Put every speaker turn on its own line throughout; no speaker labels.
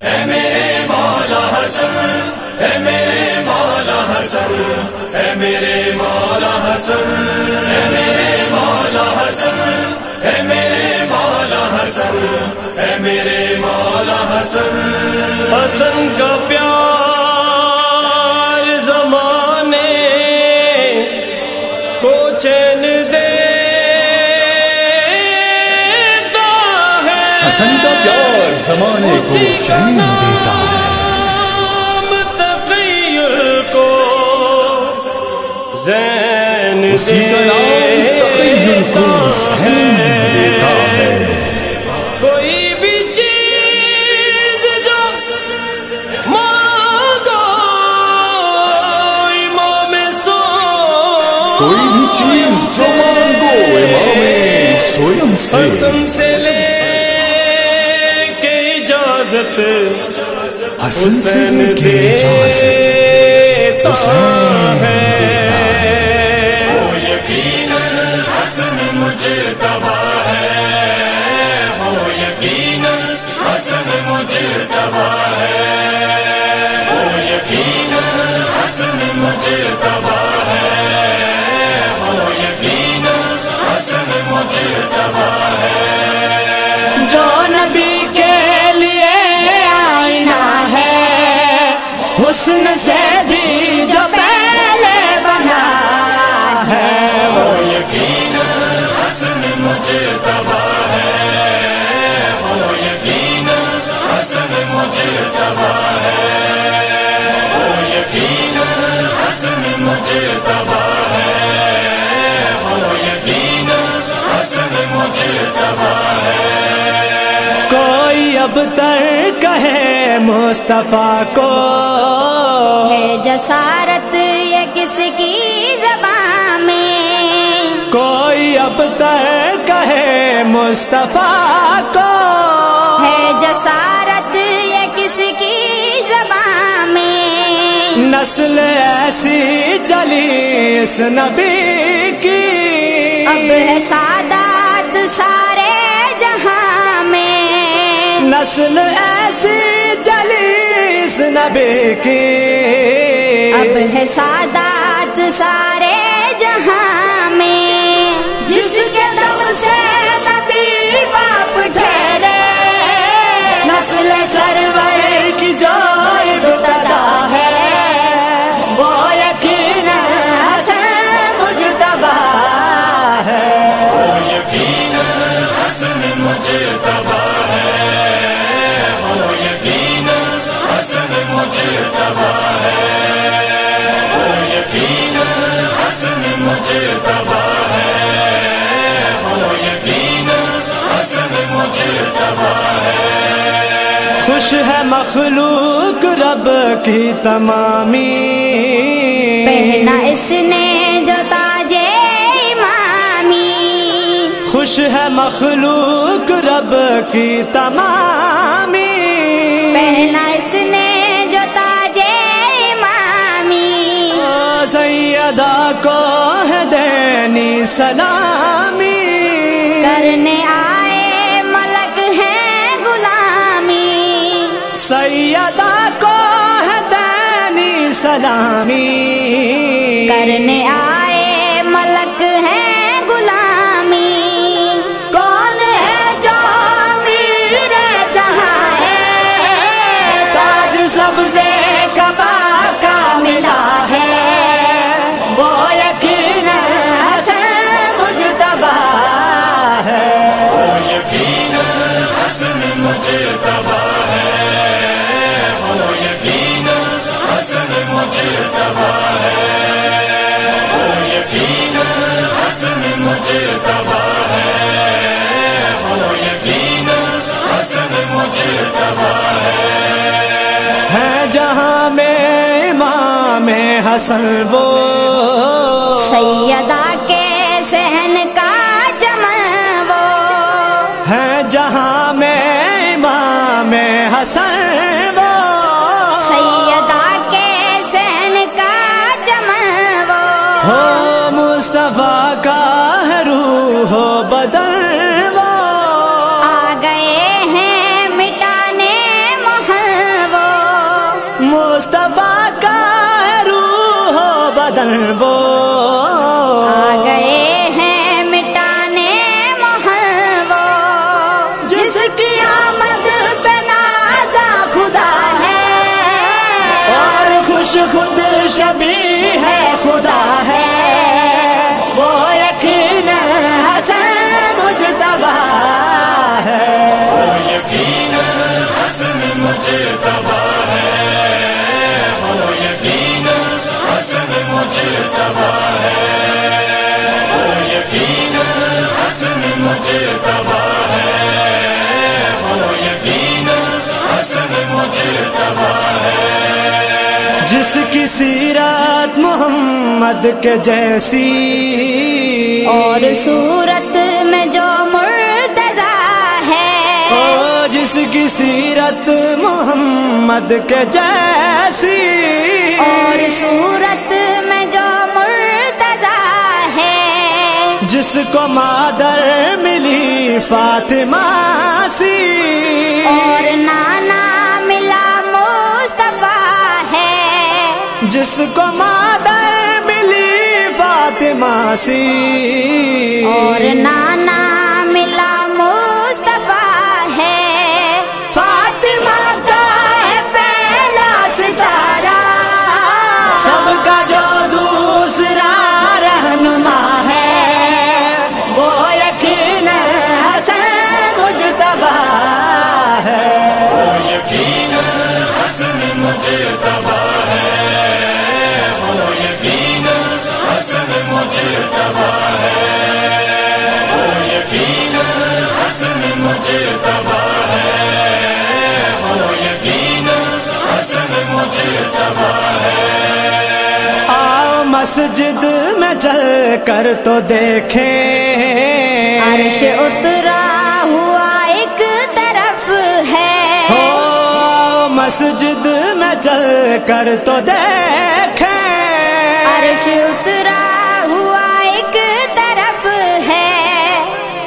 اے میرے مولا حسن، اے میرے مولا حسن، اے میرے مولا حسن، اے میرے مولا حسن، اے میرے مولا حسن، اے میرے مولا حسن، حسن کا پیار زمانے کو چین دیتا ہے،
حسن کا پیار زمانے کو چین دیتا ہے، اسی کا نام تخیل کو زین دیتا ہے۔
کوئی بھی چیز جو مانگو امام سو،
کوئی بھی چیز جو مانگو امام سویم سے،
حسن سے لے کے اجازت
حسن سے لے کے اجازت حسین دیتا ہے۔
حسن مجتبی ہے، وہ یقیناً حسن مجتبی ہے، وہ یقیناً حسن مجتبی ہے، وہ یقیناً حسن مجتبی ہے،
جو نبی کے لیے آئینہ ہے، حسن سے بھی جو پہلے بنا ہے،
وہ یقیناً حسن مجتبی ہے، وہ یقیناً حسن مجتبی ہے، وہ یقیناً حسن مجتبی ہے، وہ یقیناً حسن مجتبی ہے۔ کوئی اب تر کہے مصطفیٰ کو،
ہے جسارت یہ کس کی زبان میں،
کوئی اب تک کہے مصطفیٰ کو،
ہے جسارت یہ کس کی زبان میں،
نسل ایسی چلی اس نبی کی،
اب ہے سعادت سارے جہاں میں،
نسل ایسی چلی اس نبی کی،
اب ہے سعادت سارے جہاں میں، جس کے دم سے نبی باپ ٹھہرے، نسل سرور کی جو ابتدا ہے، وہ یقیناً حسن مجتبی ہے،
وہ یقیناً حسن مجتبی ہے، وہ یقیناً حسن مجتبی ہے، وہ یقیناً حسن مجتبی ہے، وہ یقیناً حسن مجتبی ہے۔ خوش ہے مخلوق رب کی تمامی،
پہنا اس نے جو تاج امامی،
خوش ہے مخلوق رب کی تمامی،
پہنا اس نے جو تاج امامی،
سیدہ کو ہے دینی سلامی،
کرنے آئے ملک ہے غلامی،
سیدہ کو ہے دینی سلامی،
کرنے آئے ملک ہے غلامی، کون ہے جو امیر جہاں ہے، تاج سبزے کبا کا ملا ہے، وہ یقیناً حسن مجتبی ہے،
وہ یقیناً حسن مجتبی ہے، وہ یقیناً حسن مجتبی ہے، وہ یقیناً حسن مجتبی ہے، وہ یقیناً حسن مجتبی ہے، جہاں میں امام حسن وہ
سیدہ کے صحن کا چمن وہ،
ہے جہاں میں امام حسن وہ،
سیدہ کے صحن کا چمن وہ،
ہو مصطفیٰ کا ہے روح و بدن وہ،
آ گئے ہیں مٹانے محل
وہ
آ گئے ہیں مٹانے محل وہ، جس کی آمد پہ نازا خدا ہے،
اور خوش خود شبیہ ہے خدا ہے، وہ یقین حسن مجتبی ہے،
وہ یقین حسن مجتبی ہے، وہ یقین حسن مجتبی ہے، وہ یقین حسن مجتبی ہے، وہ یقین حسن مجتبی ہے،
جس کی سیرت محمد کے جیسی،
اور صورت میں جو مرتضی ہے،
او جس کی سیرت محمد کے جیسی،
اور صورت میں جو مرتضی ہے،
جس کو مادر ملی فاطمہ سی،
اور نانا ملا مصطفیٰ ہے،
جس کو مادر ملی فاطمہ سی،
اور نانا ملا مصطفیٰ ہے، فاطمہ کا ہے پہلا ستارہ،
سب کا جو دوسرا رہنما ہے، وہ یقین حسن مجتبی ہے،
وہ یقین حسن مجتبی ہے، وہ یقین حسن مجتبی ہے، وہ یقین حسن مجتبی ہے، وہ یقین حسن مجتبی ہے،
آؤ مسجد میں چل کر تو دیکھیں،
عرش اترا ہوا ایک طرف ہے،
ہو مسجد میں چل کر تو دیکھیں،
عرش اترا ہوا ایک طرف ہے،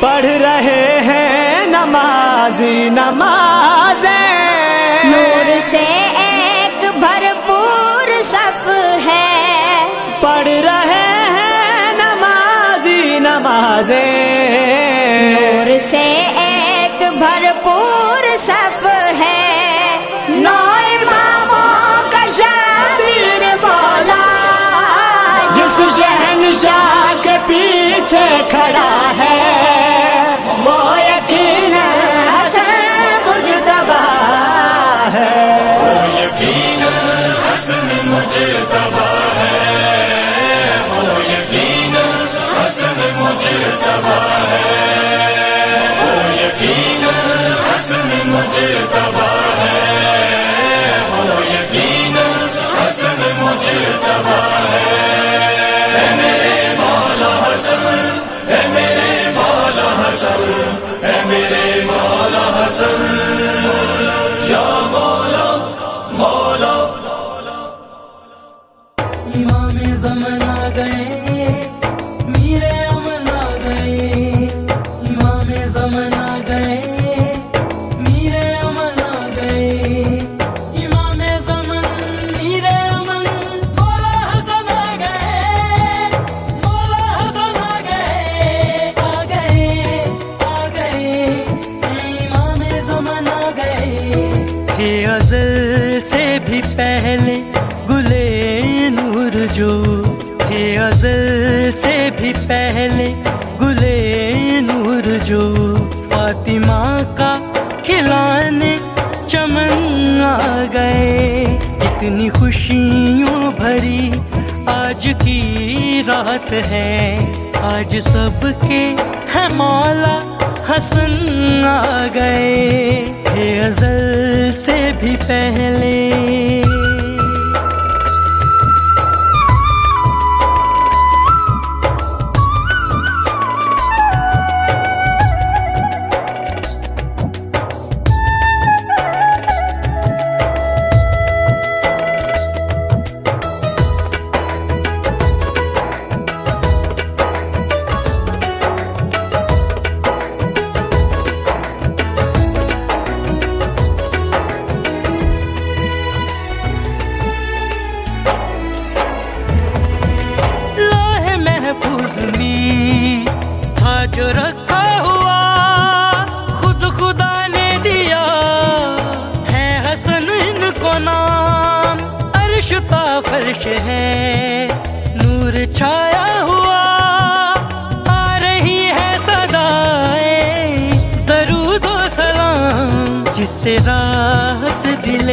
پڑھ رہے ہیں نمازی نمازیں،
نور سے ایک بھرپور صف ہے،
پڑھ رہے ہیں نمازی نمازیں،
نور سے ایک بھرپور صف ہے،
نو اماموں کا شبیر مولا، جس شہنشاہ کے پیچھے کھڑا ہے، وہ یقین حسن مجتبی ہے،
وہ یقین حسن مجتبی ہے، وہ یقین حسن مجتبی ہے، وہ یقین حسن مجتبی ہے، وہ یقین حسن مجتبی ہے، اے میرے مولا حسن، اے میرے مولا حسن، اے میرے مولا حسن، یا مولا مولا
امام زمان آ گئے، میرے امن آ گئے، امام زمان آ گئے، میرے امن آ گئے، امام زمان میرے امن، مولا حسن آ گئے، مولا حسن آ گئے، آ گئے آ گئے، امام زمان آ گئے، تھے ازل سے بھی پہلے گلے نور جو، تھے ازل سے بھی پہلے گلے نور جو، فاطمہ کا کھلانے چمن آ گئے، اتنی خوشیوں بھری آج کی رات ہے، آج سب کے ہے مولا حسن آ گئے، تھے ازل سے بھی پہلے، عرش ہے نور چھایا ہوا، آ رہی ہے صدائیں درود و سلام، جس سے راحت دل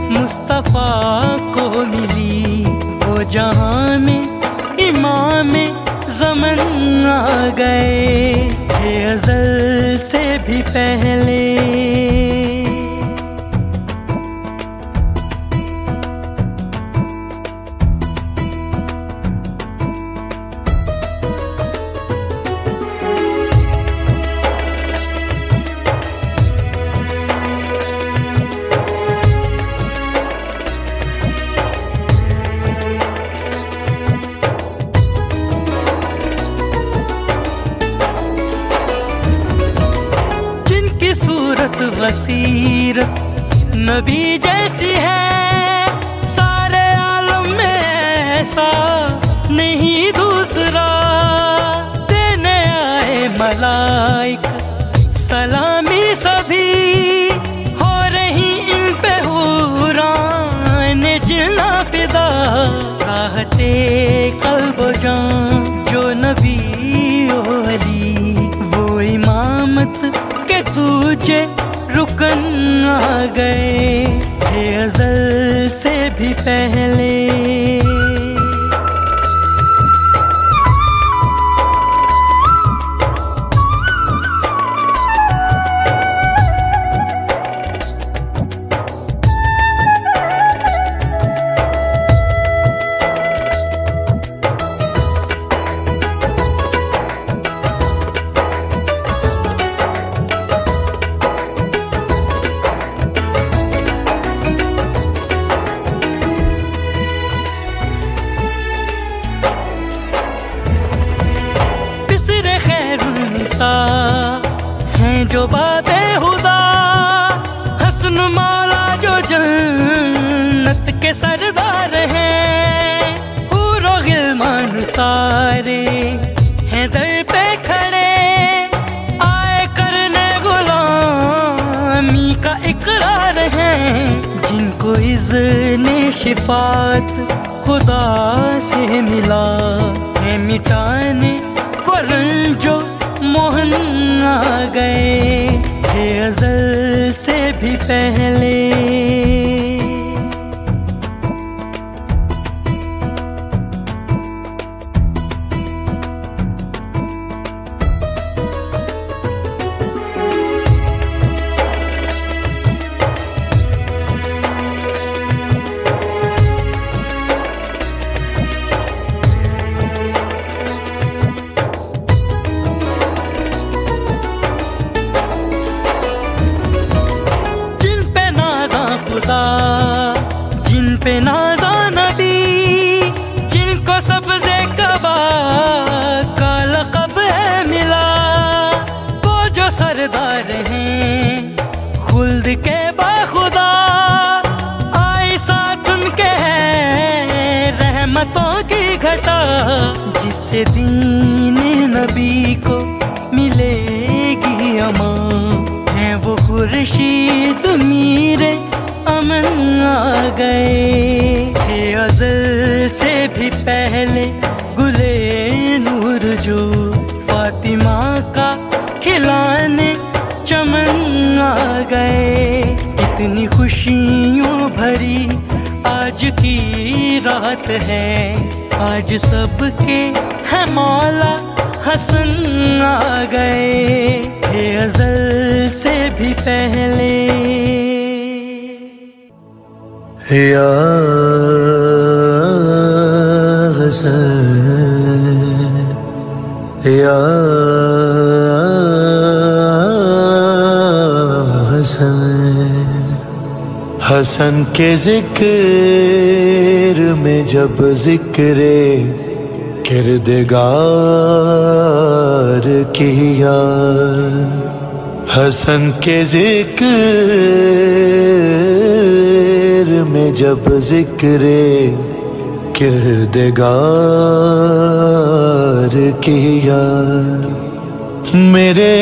مصطفیٰ کو ملی، وہ جہاں میں امام زمن آ گئے تھے ازل سے بھی پہلے۔ بصیرت نبی جیسی ہے، سارے عالم میں ایسا نہیں دوسرا، دینے آئے ملائک سلامی سبھی، ہو رہی ان پہ حوران جنا فدا، راحت قلب و جان جو نبی و علی، وہ امامت کے تجھے رکن آ گئے تھے ازل سے بھی پہلے۔ ہیں جو باب خدا، حسن مولا جو جنت کے سردار ہیں، حور و غلمان سارے ہیں در پہ کھڑے، آئے کرنے غلامی کا اقرار ہیں، جن کو اذن شفاعت خدا سے ملا ہے، مٹانے جو موہن آ گئے تھے ازل سے بھی پہلے۔ جن پہ نازا نبی، جن کو سبزے کعبہ کا لقب ہے ملا، وہ جو سردار ہیں خلد کے باخدا، آئی ساتھ ان کے ہے رحمتوں کی گھٹا، جس سے دین نبی کو ملے گی امان، ہیں وہ خورشید میرے امن آ گئے تھے ازل سے بھی پہلے، گلے نور جو فاطمہ کا کھلانے چمن آ گئے، اتنی خوشیوں بھری آج کی رات ہے، آج سب کے ہے مولا حسن آ گئے تھے ازل سے بھی پہلے۔
یا حسن یا حسن، حسن کے ذکر میں جب ذکر کردگار کیا، حسن کے ذکر میں جب ذکر کردگار کیا، میرے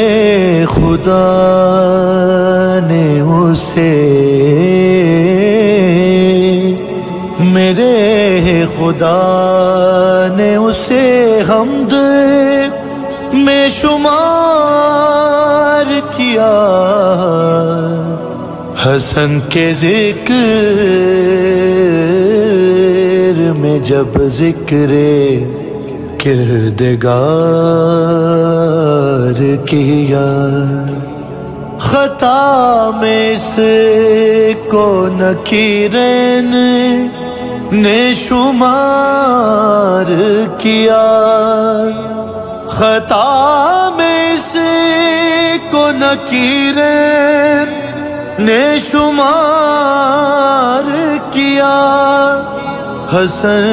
خدا نے اسے میرے
خدا نے اسے حمد میں شمار کیا، حسن کے ذکر میں جب ذکر کردگار کیا، خطا میں اس کو نکیرین نے شمار کیا، خطا میں اس کو نکیرین نے شمار کیا، حسن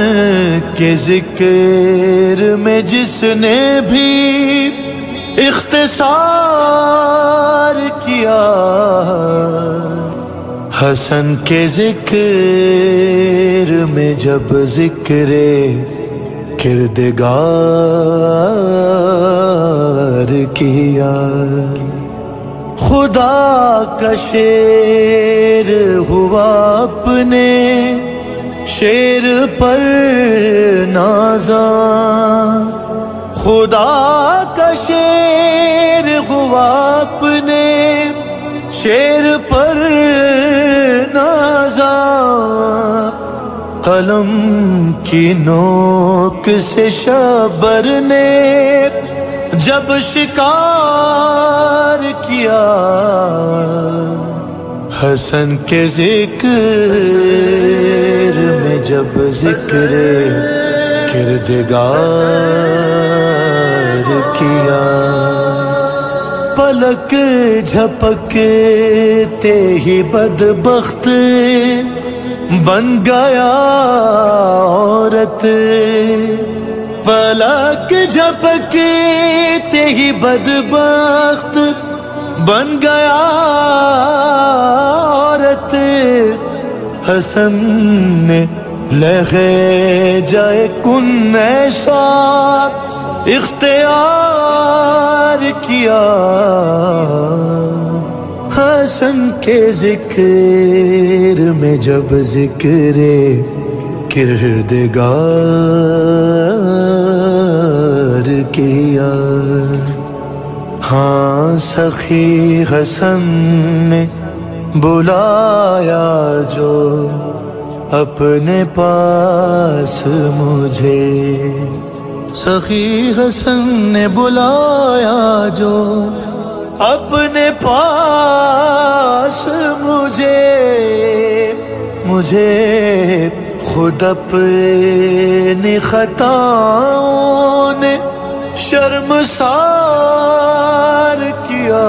کے ذکر میں جس نے بھی اختصار کیا، حسن کے ذکر میں جب ذکر کردگار کیا، خدا کا شیر ہوا اپنے شیر پر نازاں، خدا کا شیر ہوا اپنے شیر پر نازاں، قلم کی نوک سے شبر نے جب شکار کیا، حسن کے ذکر میں جب ذکر کردگار کیا، پلک جھپکتے ہی بدبخت بن گیا عورت، پلک جھپکتے ہی بدبخت بن گیا عورت، حسن نے لہے جائے کن ایسا اختیار کیا، حسن کے ذکر میں جب ذکر کردگار کیا، ہاں سخی حسن نے بلایا جو اپنے پاس مجھے، سخی حسن نے بلایا جو اپنے پاس مجھے خود اپنی خطاؤں نے شرمسار کیا،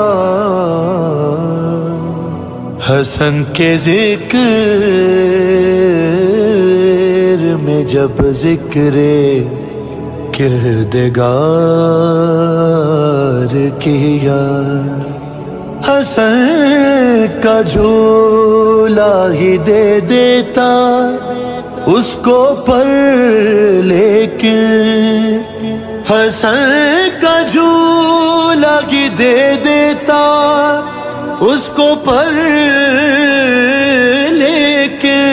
حسن کے ذکر میں جب ذکر کردگار کیا، حسن کا جھولا ہی دے دیتا اس کو پر، لیکن حسن کا جھولا ہی دے دیتا اس کو پر، لیکن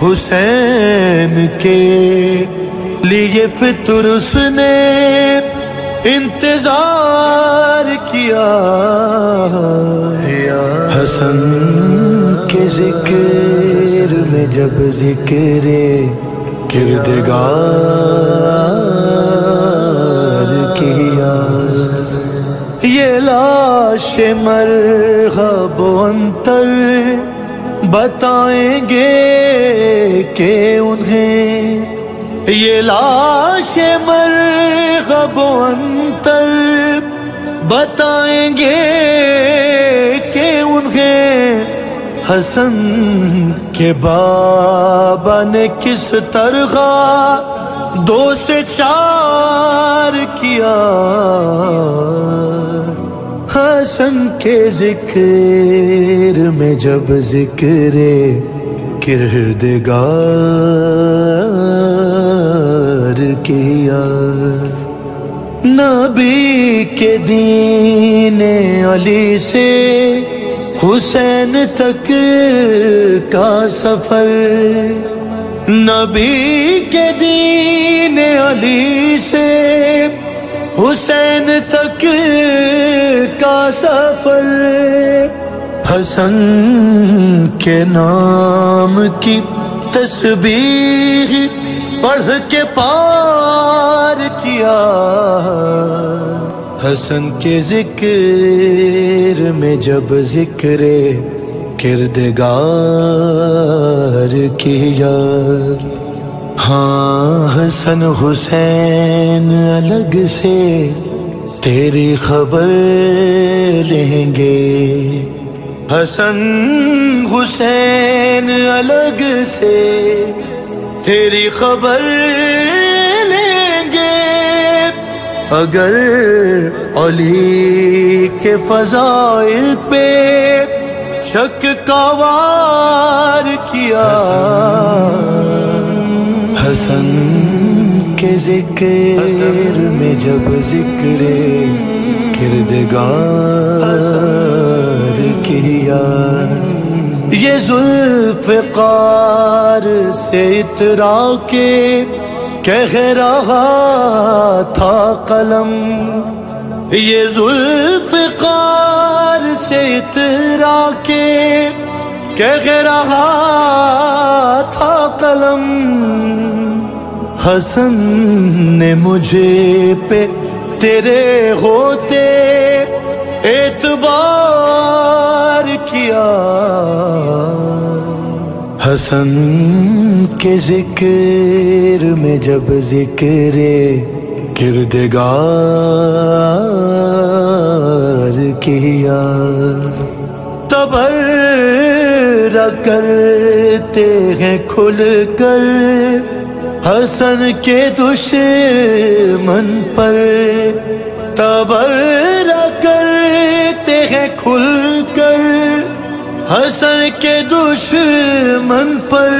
حسین کے لیے فطر اس نے انتظار کیا، حسن کے ذکر میں جب ذکر کردگار کیا، یہ لاش مرغب و عنتر بتائیں گے کہ انہیں، یہ لاش مرغب و عنتر بتائیں گے کہ انہیں، حسن کے بابا نے کس طرح 2 سے 4 کیا، حسن کے ذکر میں جب ذکر کردگار کیا، نبی کے دین علی سے حسین تک کا سفر، نبی کے دین علی سے حسین تک کا سفر، حسن کے نام کی تسبیح پڑھ کے پار کیا، حسن کے ذکر میں جب ذکر کردگار کیا، ہاں حسن حسین الگ سے تیری خبر لیں گے، حسن حسین الگ سے تیری خبر لیں گے، اگر علی کے فضائل پہ شک کا وار کیا، حسن کے ذکر میں جب ذکر کردگار کیا، یہ ذوالفقار سے اترا کے کہہ رہا تھا قلم، یہ ذوالفقار سے اترا کے کہہ رہا تھا قلم، حسن نے مجھے پہ تیرے ہوتے اعتبار کیا، حسن کے ذکر میں جب ذکر کردگار کیا، تبرہ کرتے ہیں کھل کر حسن کے دشمن پر، تبرہ کرتے ہیں کھل کر حسن کے دشمن پر،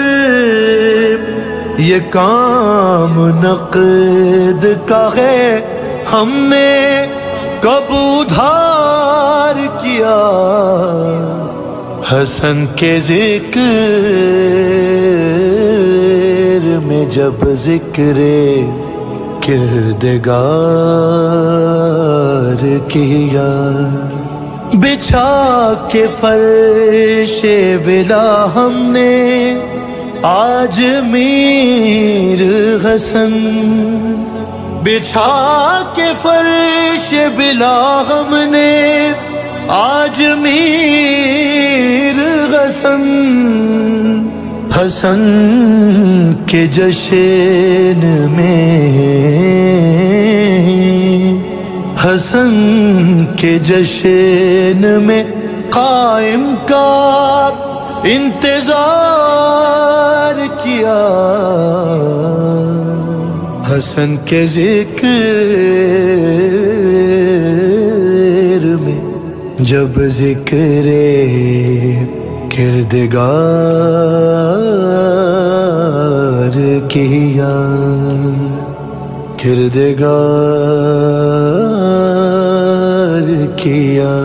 یہ کام نقد کا ہے ہم نے کب ادھار کیا، حسن کے ذکر میں جب ذکر کردگار کیا، بچھا کے فرش ولا ہم نے آج میر حسن، بچھا کے فرش ولا ہم نے آج میر حسن، حسن کے جشن میں، حسن کے جشن میں قائم کا انتظار کیا، حسن کے ذکر میں جب ذکر کردگار کیا، کردگار کیا۔